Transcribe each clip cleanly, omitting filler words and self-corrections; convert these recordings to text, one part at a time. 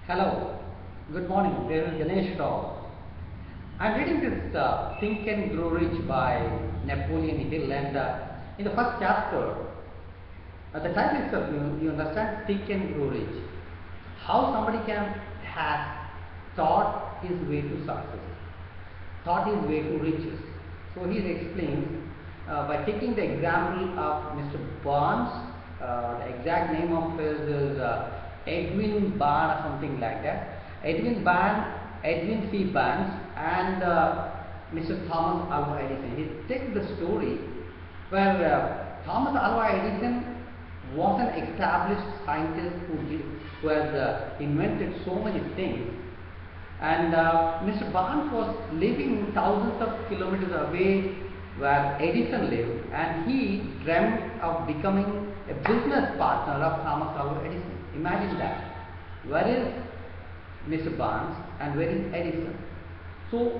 Hello, good morning. This is Ganesh Rao. I'm reading this Think and Grow Rich by Napoleon Hill, and in the first chapter, the title itself, you understand, Think and Grow Rich. How somebody can have thought his way to success, thought his way to riches. So he explains by taking the example of Mr. Barnes. The exact name of his is Edwin Barnes or something like that. Edwin C. Barnes and Mr. Thomas Alva Edison. He takes the story where Thomas Alva Edison was an established scientist who has invented so many things, and Mr. Barnes was living thousands of kilometers away where Edison lived, and he dreamt of becoming a business partner of Thomas Alva Edison. Imagine that. Where is Mr. Barnes and where is Edison? So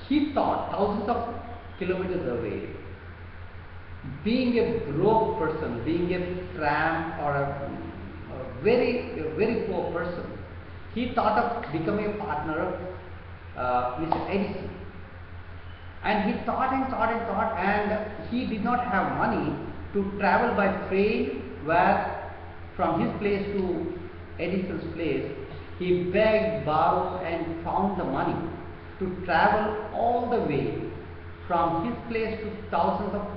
he thought thousands of kilometers away, being a broke person, being a tramp or a very poor person, he thought of becoming a partner of Mr. Edison. And he thought, and he did not have money to travel by train where from his place to Edison's place. He begged, borrowed and found the money to travel all the way from his place to thousands of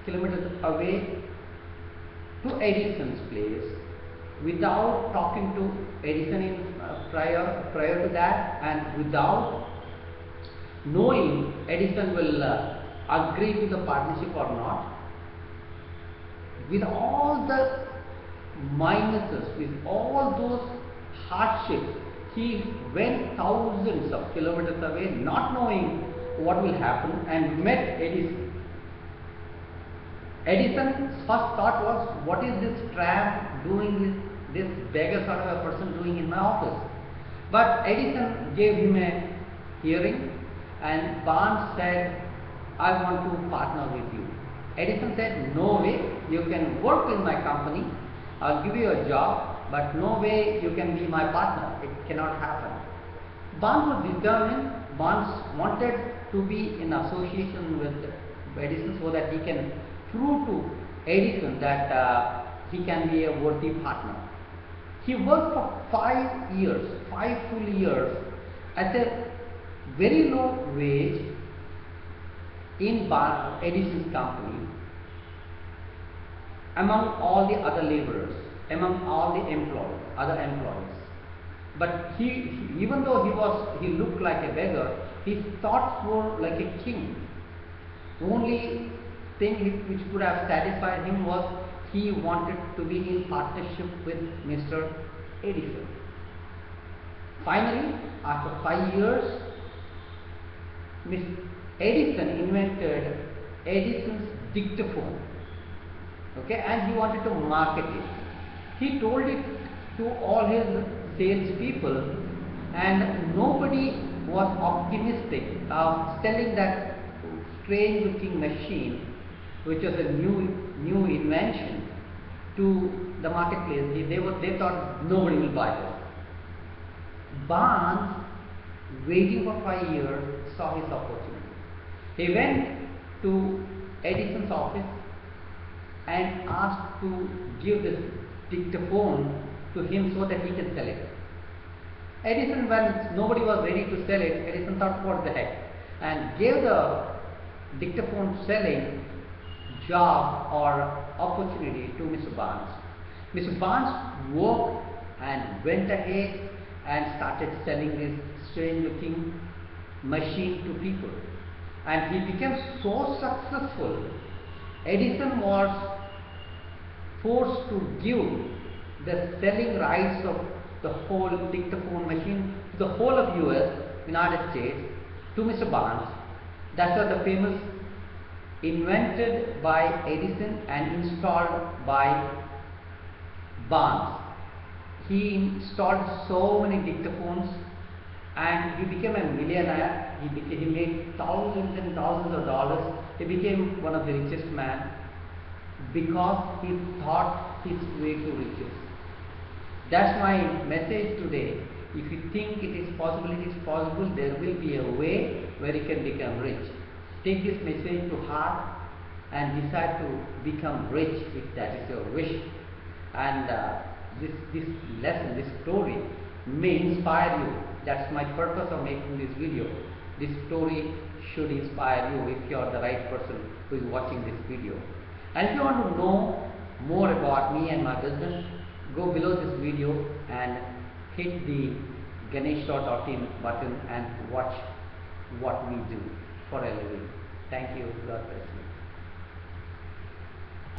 kilometers away to Edison's place without talking to Edison prior to that, and without knowing Edison will agree to the partnership or not. With all the minuses, with all those hardships, he went thousands of kilometers away, not knowing what will happen, and met Edison. Edison's first thought was, what is this tramp doing, this beggar sort of a person doing in my office? But Edison gave him a hearing, and Barnes said, I want to partner with you. Edison said, no way, you can work in my company, I'll give you a job, but no way you can be my partner. It cannot happen. Barnes was determined. Barnes wanted to be in association with Edison so that he can prove to Edison that he can be a worthy partner. He worked for 5 years, 5 full years, at a very low wage in Edison's company, among all the other laborers, among all the other employees. But even though he looked like a beggar, his thoughts were like a king. Only thing which could have satisfied him was he wanted to be in partnership with Mr. Edison. Finally, after 5 years, Mr. Edison invented Edison's dictaphone. Okay, and he wanted to market it. He told it to all his salespeople, and nobody was optimistic of selling that strange-looking machine, which was a new invention, to the marketplace. They thought nobody will buy this. Barnes, waiting for 5 years, saw his opportunity. He went to Edison's office and asked to give this dictaphone to him so that he can sell it. Edison, when nobody was ready to sell it, Edison thought, what the heck, and gave the dictaphone selling job or opportunity to Mr. Barnes. Mr. Barnes worked and went ahead and started selling this strange looking machine to people, and he became so successful. Edison was forced to give the selling rights of the whole dictaphone machine to the whole of US, United States, to Mr. Barnes. That's why the famous invented by Edison and installed by Barnes. He installed so many dictaphones and he became a millionaire. He made thousands and thousands of dollars. He became one of the richest men because he thought his way to riches. That's my message today. If you think it is possible, there will be a way where you can become rich. Take this message to heart and decide to become rich if that is your wish. And this lesson, this story may inspire you. That's my purpose of making this video. This story should inspire you if you are the right person who is watching this video. And if you want to know more about me and my business, go below this video and hit the ganeshrao.in button and watch what we do for a living. Thank you. God bless you.